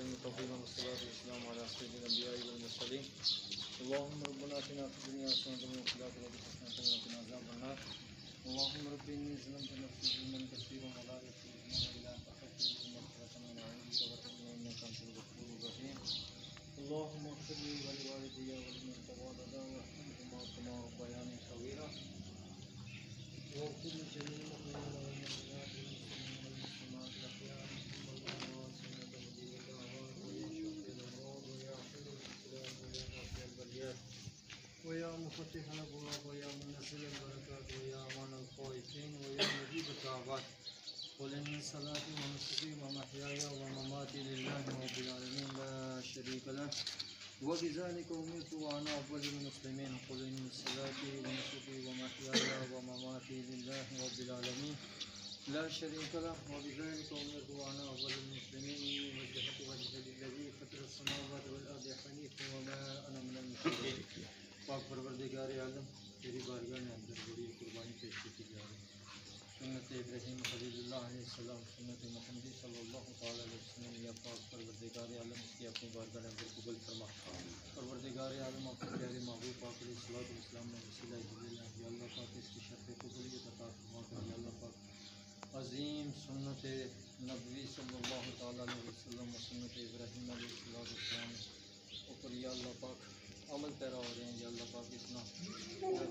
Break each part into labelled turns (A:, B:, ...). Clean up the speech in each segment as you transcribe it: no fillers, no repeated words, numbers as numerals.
A: المتقين والصلاة والسلام على سيد الأنبياء والمرسلين اللهم ربنا آتنا في الدنيا حسنة وفي الآخرة حسنة وقنا عذاب النار اللهم رب إني ظلمت نفسي ظلما كثيرا ولا يغفر الذنوب إلا أنت فاغفر لي مغفرة من عندك وارحمني إنك أنت الغفور الرحيم اللهم اغفر لي ولوالدي ولمن تولد وارحمهما كما ربياني صغيرا واغفر لجميع المؤمنين والمؤمنات والمسلمين والمسلمات الأحياء منهم والأموات سنة الهدي والدعوات ويا شفيع الأمراض ويا حل الإسلام ويا نافع البليات ويا مفتح الأبواب ويا منزل البركات ويا أمان الخائفين ويا مجيب الدعوات قل إن صلاتي ونسكي ومحياي ومماتي لله رب العالمين لا شريك له وبذلك أمرت وأنا أول المسلمين قل إن صلاتي ونسكي ومحياي ومماتي لله رب العالمين لا شريك له وبذلك أمرت وأنا أول المسلمين وجهت وجهي للذي فطر السماوات والأرض حنيفا وما أنا من المشركين پاک پروردگار عالم تیری بارگاہ میں اندر بڑی قربانی پیش کی جا رہی ہے سنت ابراہیم خلیل اللہ علیہ السلام سنت محمدی صلی اللہ تعالی علیہ وسلم یا پاک پروردگار عالم اس کی اپنی بارگاہ میں اندر قبول فرما پروردگار عالم اپنے پیارے محبوب پاک علیہ الصلوۃ والسلام نے وسیلہ جلیلہ یا اللہ پاک اس کی شرف قبولیت عطا فرما کر یا اللہ پاک عظیم سنت نبوی صلی اللہ تعالی علیہ وسلم و سنت ابراہیم علیہ السلام اوپر یا اللہ پاک عمل پیرا ہو رہے ہیں یا اللہ پاک اسنا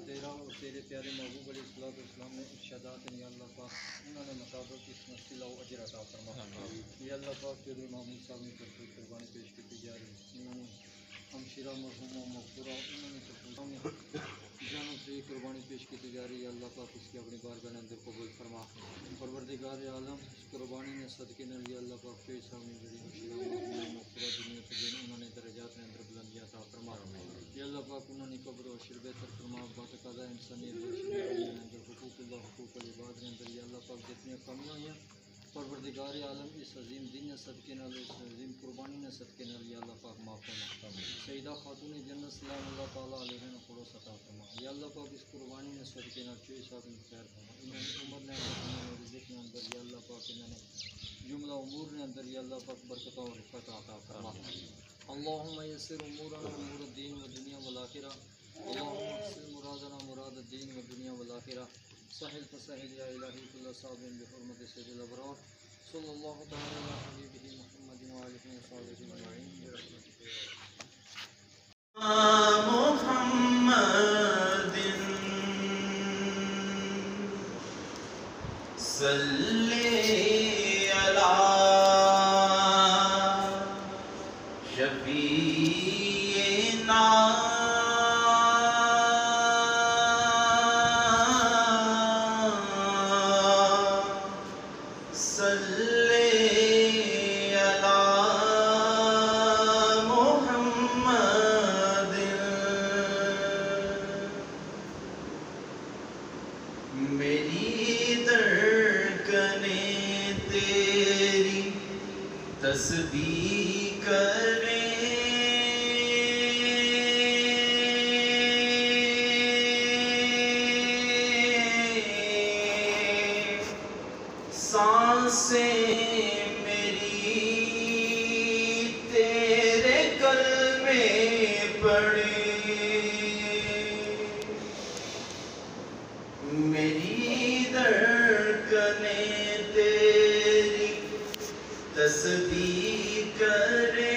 A: تیرا اور تیرے پیارے محبوب علیہ السلام نے ارشادات ہیں یا اللہ پاک انہوں نے مطابق اس مسئلہ و اجر عطا فرما یا اللہ پاک تیرے محمود صاحب نے کرتے قربانی پیش کی جا رہی ہے انہوں نے ہمشیرہ مرحوم و مغفورہ انہوں نے جانوں سے قربانی پیش کی جا رہی ہے اللہ پاک اس کی اپنی بارگاہ کے اندر قبول فرما پروردگار عالم اس قربانی نے صدقے نے لیا اللہ پاک کے سامنے جڑی ہمشیرہ مرحوم و مغفورہ دنیا سے جن انہوں نے درجات میں اندر بلندیاں عطا فرما یا اللہ پاک انہوں نے قبر و شر بہتر فرما بات قضا انسانیت اندر حقوق اللہ حقوق العباد کے اندر یا اللہ پاک جتنی کمیاں ہوئی ہیں پروردگار عالم اس عظیم دین صدقے نال اس عظیم قربانی نے صدقے نال یا اللہ پاک معاف فرما سیدہ خاتون جنت سلام اللہ تعالیٰ علیہ نے خلوص عطا فرما یا اللہ پاک اس قربانی نے صدقے نال چوئی صاحب نے خیر فرما انہوں نے عمر نے رزق نے اندر یا اللہ پاک انہوں نے جملہ امور نے اندر یا اللہ پاک برکتہ و رفعت عطا فرما اللهم يسر امورنا امور الدين والدنيا والاخره اللهم احسن مرادنا مراد الدين والدنيا والاخره سهل فسهل يا الهي كل صعب بحرمه سيد الابرار صلى الله تعالى على حبيبه محمد وآله وصحبه اجمعين برحمتك يا محمد صلی علی شفیعنا صلی علی محمد میری دھڑکنیں تیری تسبیح کریں سانسیں میری تیرے کلمے پڑھیں میری دھڑکنیں تیری تسبیح کریں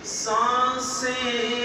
A: سانسیں